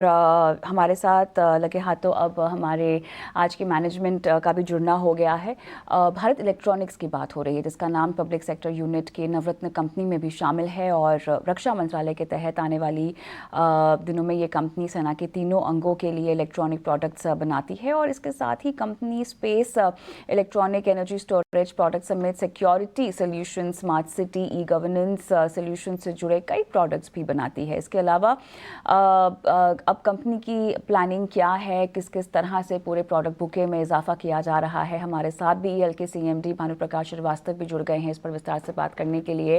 हमारे साथ लगे हाथों अब हमारे आज के मैनेजमेंट का भी जुड़ना हो गया है। भारत इलेक्ट्रॉनिक्स की बात हो रही है, जिसका नाम पब्लिक सेक्टर यूनिट के नवरत्न कंपनी में भी शामिल है और रक्षा मंत्रालय के तहत आने वाली दिनों में ये कंपनी सेना के तीनों अंगों के लिए इलेक्ट्रॉनिक प्रोडक्ट्स बनाती है और इसके साथ ही company space, electronic energy storage product समेत security solution, smart city, e governance solution से जुड़े कई प्रोडक्ट्स भी बनाती है। इसके अलावा अब कंपनी की प्लानिंग क्या है, किस किस तरह से पूरे प्रोडक्ट बुके में इजाफा किया जा रहा है। हमारे साथ भी ईएल के सीएमडी भानु प्रकाश श्रीवास्तव भी जुड़ गए हैं इस पर विस्तार से बात करने के लिए।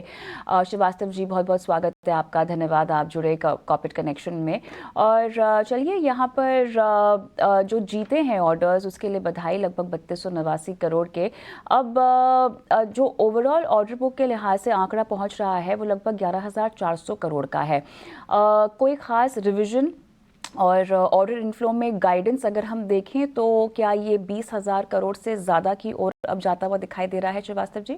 श्रीवास्तव जी, बहुत बहुत स्वागत है आपका, धन्यवाद आप जुड़े कॉर्पोरेट कनेक्शन में। और चलिए, यहाँ पर जो जीते हैं ऑर्डर्स उसके लिए बधाई, लगभग 3289 करोड़ के। अब जो ओवरऑल ऑर्डर बुक के लिहाज से आंकड़ा पहुँच रहा है वो लगभग 11,400 करोड़ का है। कोई ख़ास रिविजन और ऑर्डर इनफ्लो में गाइडेंस अगर हम देखें तो क्या ये 20,000 करोड़ से ज़्यादा की ओर अब जाता हुआ दिखाई दे रहा है श्रीवास्तव जी?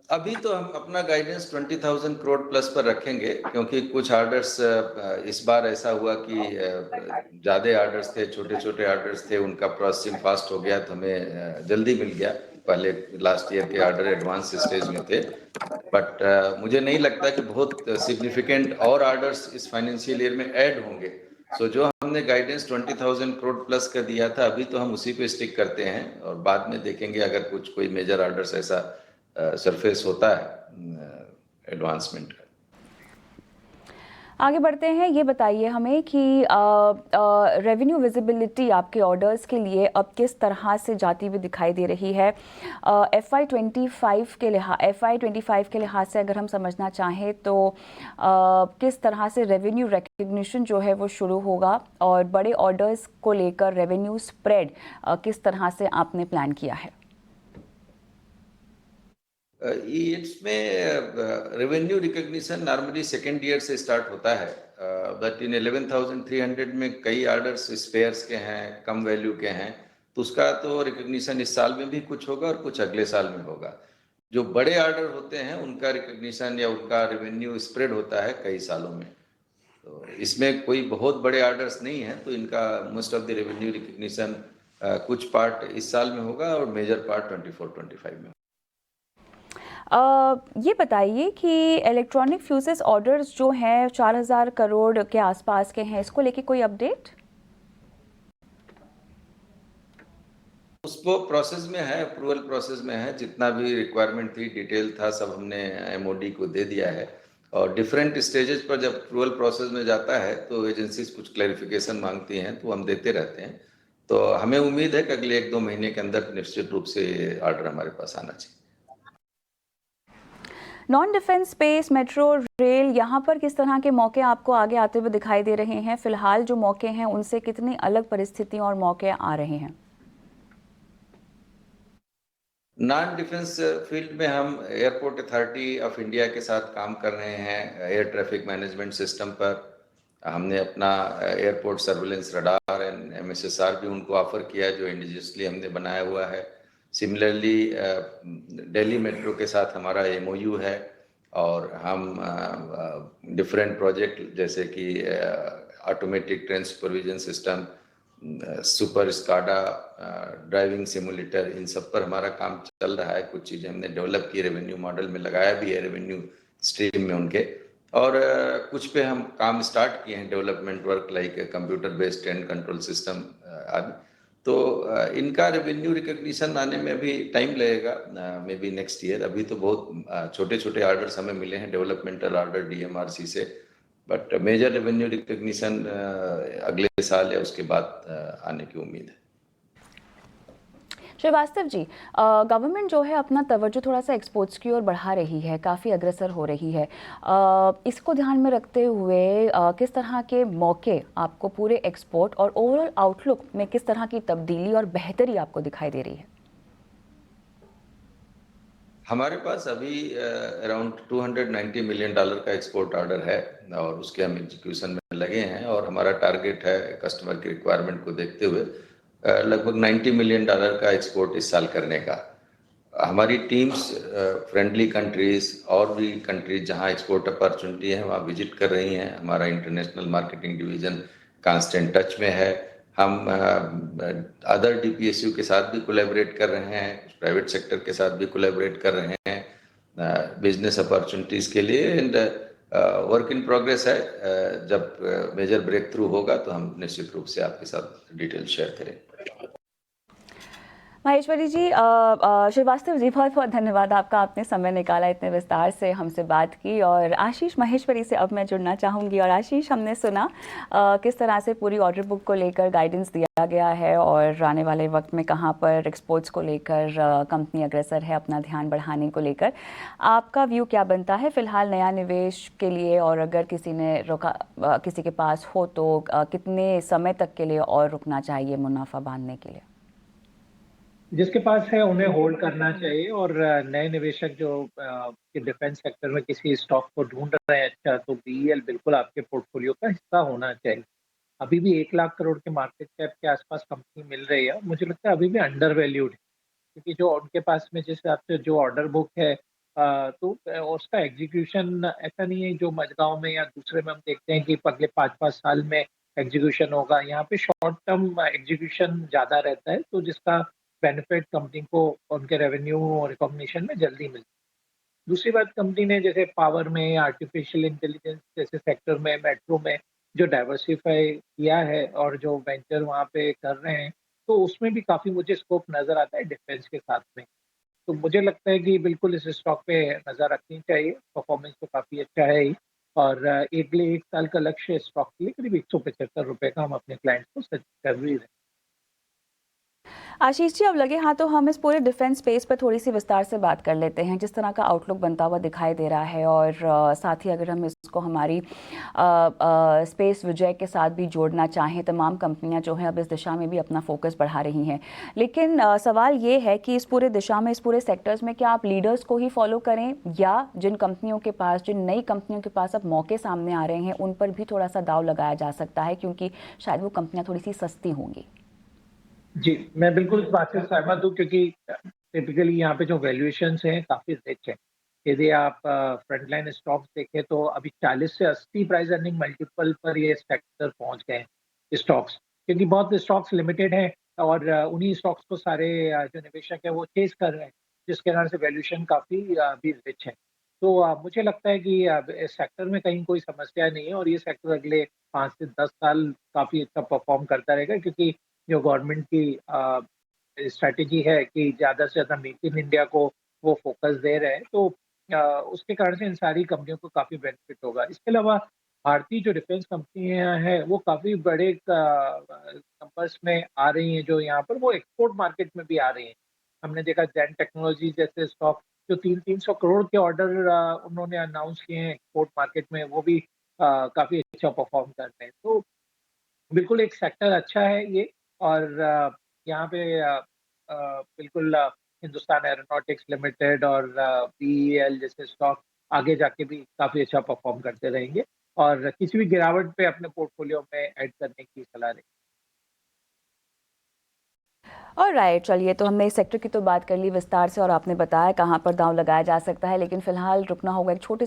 अभी तो हम अपना गाइडेंस 20,000 करोड़ प्लस पर रखेंगे, क्योंकि कुछ ऑर्डर्स इस बार ऐसा हुआ कि ज़्यादा ऑर्डर्स थे, छोटे छोटे ऑर्डर्स थे, उनका प्रोसेसिंग फास्ट हो गया तो हमें जल्दी मिल गया। पहले लास्ट ईयर के ऑर्डर एडवांस स्टेज में थे, बट मुझे नहीं लगता कि बहुत सिग्निफिकेंट और ऑर्डर्स इस फाइनेंशियल ईयर में ऐड होंगे। सो जो हमने गाइडेंस 20,000 करोड़ प्लस का दिया था, अभी तो हम उसी पे स्टिक करते हैं और बाद में देखेंगे अगर कुछ कोई मेजर ऑर्डर्स ऐसा सरफेस होता है एडवांसमेंट का। आगे बढ़ते हैं, ये बताइए हमें कि रेवेन्यू विजिबिलिटी आपके ऑर्डर्स के लिए अब किस तरह से जाती हुई दिखाई दे रही है। FY25 के लिहाज से अगर हम समझना चाहें तो किस तरह से रेवेन्यू रिकग्निशन जो है वो शुरू होगा और बड़े ऑर्डर्स को लेकर रेवेन्यू स्प्रेड किस तरह से आपने प्लान किया है? इसमें revenue recognition normally second year से स्टार्ट होता है, बट इन 11,300 में कई ऑर्डर्स स्पेयर्स के हैं, कम वैल्यू के हैं, तो उसका तो रिकग्निशन इस साल में भी कुछ होगा और कुछ अगले साल में होगा। जो बड़े ऑर्डर होते हैं उनका रिकग्निशन या उनका रेवेन्यू स्प्रेड होता है कई सालों में। तो इसमें कोई बहुत बड़े ऑर्डर्स नहीं हैं, तो इनका most of the revenue recognition कुछ पार्ट इस साल में होगा और मेजर पार्ट 24-25 में। ये बताइए कि इलेक्ट्रॉनिक फ्यूजेस ऑर्डर्स जो हैं 4,000 करोड़ के आसपास के हैं, इसको लेके कोई अपडेट? उसको प्रोसेस में है, अप्रूवल प्रोसेस में है। जितना भी रिक्वायरमेंट थी, डिटेल था, सब हमने एमओडी को दे दिया है और डिफरेंट स्टेजेस पर जब अप्रूवल प्रोसेस में जाता है तो एजेंसीज कुछ क्लैरिफिकेशन मांगती हैं, तो हम देते रहते हैं। तो हमें उम्मीद है कि अगले 1-2 महीने के अंदर निश्चित रूप से ऑर्डर हमारे पास आना चाहिए। Non defence space, metro rail, यहाँ पर किस तरह के मौके आपको आगे आते हुए दिखाई दे रहे हैं? फिलहाल जो मौके हैं उनसे कितनी अलग परिस्थितियां और मौके आ रहे हैं? नॉन डिफेंस फील्ड में हम एयरपोर्ट अथॉरिटी ऑफ इंडिया के साथ काम कर रहे हैं एयर ट्रैफिक मैनेजमेंट सिस्टम पर। हमने अपना airport surveillance radar and MSSR भी उनको ऑफर किया है, जो इंडिजियसली हमने बनाया हुआ है। सिमिलरली दिल्ली मेट्रो के साथ हमारा MOU है और हम डिफरेंट प्रोजेक्ट जैसे कि automatic train supervision system, super SCADA, driving simulator, इन सब पर हमारा काम चल रहा है। कुछ चीज़ें हमने डेवलप की, रेवेन्यू मॉडल में लगाया भी है, रेवेन्यू स्ट्रीम में उनके, और कुछ पे हम काम स्टार्ट किए हैं, development work like computer based train control system आदि। तो इनका रेवेन्यू रिकग्निशन आने में भी टाइम लगेगा, मे बी नेक्स्ट ईयर। अभी तो बहुत छोटे छोटे ऑर्डर्स हमें मिले हैं, डेवलपमेंटल ऑर्डर DMRC से, बट मेजर रेवेन्यू रिकग्निशन अगले साल या उसके बाद आने की उम्मीद है। श्रीवास्तव जी, गवर्नमेंट जो है अपना तवज्जो थोड़ा सा एक्सपोर्ट्स की ओर बढ़ा रही है, काफ़ी अग्रसर हो रही है। इसको ध्यान में रखते हुए किस तरह के मौके आपको पूरे एक्सपोर्ट और ओवरऑल आउटलुक में किस तरह की तब्दीली और बेहतरी आपको दिखाई दे रही है? हमारे पास अभी अराउंड $290 मिलियन का एक्सपोर्ट ऑर्डर है और उसके हम एग्जीक्यूशन में लगे हैं, और हमारा टारगेट है कस्टमर की रिक्वायरमेंट को देखते हुए लगभग $90 मिलियन का एक्सपोर्ट इस साल करने का। हमारी टीम्स फ्रेंडली कंट्रीज और भी कंट्रीज जहां एक्सपोर्ट अपॉर्चुनिटी है वहां विजिट कर रही हैं। हमारा international marketing division constant touch में है। हम अदर डीपीएसयू के साथ भी कोलैबोरेट कर रहे हैं, प्राइवेट सेक्टर के साथ भी कोलैबोरेट कर रहे हैं बिजनेस अपॉर्चुनिटीज के लिए। एंड वर्क इन प्रोग्रेस है। जब मेजर ब्रेक थ्रू होगा तो हम निश्चित रूप से आपके साथ डिटेल शेयर करेंगे। माहेश्वरी जी, श्रीवास्तव जी, बहुत बहुत धन्यवाद आपका, आपने समय निकाला, इतने विस्तार से हमसे बात की। और आशीष माहेश्वरी से अब मैं जुड़ना चाहूँगी। और आशीष, हमने सुना किस तरह से पूरी ऑर्डर बुक को लेकर गाइडेंस दिया गया है और आने वाले वक्त में कहाँ पर एक्सपोर्ट्स को लेकर कंपनी अग्रसर है अपना ध्यान बढ़ाने को लेकर। आपका व्यू क्या बनता है फिलहाल नया निवेश के लिए? और अगर किसी ने रोका, किसी के पास हो तो कितने समय तक के लिए और रुकना चाहिए मुनाफा बांधने के लिए? जिसके पास है उन्हें होल्ड करना चाहिए। और नए निवेशक जो डिफेंस सेक्टर में किसी स्टॉक को ढूंढ रहे हैं, अच्छा, तो बीईएल बिल्कुल आपके पोर्टफोलियो का हिस्सा होना चाहिए। अभी भी 1 लाख करोड़ के मार्केट कैप के आसपास कंपनी मिल रही है। मुझे लगता है अभी भी अंडर वैल्यूड है, क्योंकि जो उनके पास में जिस हिसाब से जो ऑर्डर बुक है, तो उसका एग्जीक्यूशन ऐसा नहीं है जो मजगांव में या दूसरे में हम देखते हैं कि अगले 5-5 साल में एग्जीक्यूशन होगा। यहाँ पे शॉर्ट टर्म एग्जीक्यूशन ज्यादा रहता है, तो जिसका बेनिफिट कंपनी को उनके रेवेन्यू रिकॉग्निशन में जल्दी मिलता है। दूसरी बात, कंपनी ने जैसे पावर में या आर्टिफिशियल इंटेलिजेंस जैसे सेक्टर में, मेट्रो में जो डाइवर्सिफाई किया है और जो वेंचर वहाँ पे कर रहे हैं, तो उसमें भी काफी मुझे स्कोप नजर आता है डिफेंस के साथ में। तो मुझे लगता है कि बिल्कुल इस स्टॉक पे नजर रखनी चाहिए। परफॉर्मेंस तो काफी अच्छा है ही। और अगले 1 साल का लक्ष्य स्टॉक के लिए करीब ₹175 का हम अपने क्लाइंट्स को सजेस्ट कर भी रहे हैं। आशीष जी, अब लगे हाथों हम इस पूरे डिफेंस स्पेस पर थोड़ी सी विस्तार से बात कर लेते हैं। जिस तरह का आउटलुक बनता हुआ दिखाई दे रहा है और साथ ही अगर हम इसको हमारी स्पेस विजय के साथ भी जोड़ना चाहें, तमाम कंपनियां जो हैं अब इस दिशा में भी अपना फोकस बढ़ा रही हैं। लेकिन सवाल ये है कि इस पूरे दिशा में, इस पूरे सेक्टर्स में क्या आप लीडर्स को ही फॉलो करें या जिन कंपनियों के पास, जिन नई कंपनियों के पास अब मौके सामने आ रहे हैं उन पर भी थोड़ा सा दाव लगाया जा सकता है, क्योंकि शायद वो कंपनियां थोड़ी सी सस्ती होंगी? जी, मैं बिल्कुल इस बात से सहमत हूँ, क्योंकि टिपिकली यहाँ पे जो वैल्यूएशंस हैं काफ़ी रिच हैं। यदि आप फ्रंटलाइन स्टॉक्स देखें तो अभी 40 से 80 प्राइस अर्निंग मल्टीपल पर ये सेक्टर पहुँच गए हैं स्टॉक्स। क्योंकि बहुत स्टॉक्स लिमिटेड हैं और उन्हीं स्टॉक्स को सारे जो निवेशक हैं वो चेज़ कर रहे हैं, जिसके कारण से वैल्यूएशन काफ़ी भी रिच है। तो मुझे लगता है कि इस सेक्टर में कहीं कोई समस्या नहीं है और ये सेक्टर अगले 5 से 10 साल काफ़ी अच्छा परफ़ॉर्म करता रहेगा, क्योंकि जो गवर्नमेंट की स्ट्रैटेजी है कि ज़्यादा से ज़्यादा मेक इन इंडिया को वो फ़ोकस दे रहे हैं, तो उसके कारण से इन सारी कंपनियों को काफ़ी बेनिफिट होगा। इसके अलावा भारतीय जो डिफेंस कंपनियाँ हैं, वो काफ़ी बड़े नंबर्स में आ रही हैं, जो यहाँ पर वो एक्सपोर्ट मार्केट में भी आ रही हैं। हमने देखा ज़ेन टेक्नोलॉजीज़ जैसे स्टॉक जो 300-300 करोड़ के ऑर्डर उन्होंने अनाउंस किए हैं एक्सपोर्ट मार्केट में, वो भी काफ़ी अच्छा परफ़ॉर्म कर रहे हैं। तो बिल्कुल एक सेक्टर अच्छा है ये। और यहाँ पे बिल्कुल हिंदुस्तान एरोनॉटिक्स लिमिटेड और बीईएल जैसे स्टॉक आगे जाके भी काफ़ी अच्छा परफ़ॉर्म करते रहेंगे और किसी भी गिरावट पे अपने पोर्टफोलियो में ऐड करने की सलाह रहेगी। ऑलराइट, चलिए, तो हमने इस सेक्टर की तो बात कर ली विस्तार से और आपने बताया कहाँ पर दांव लगाया जा सकता है, लेकिन फिलहाल रुकना होगा एक छोटे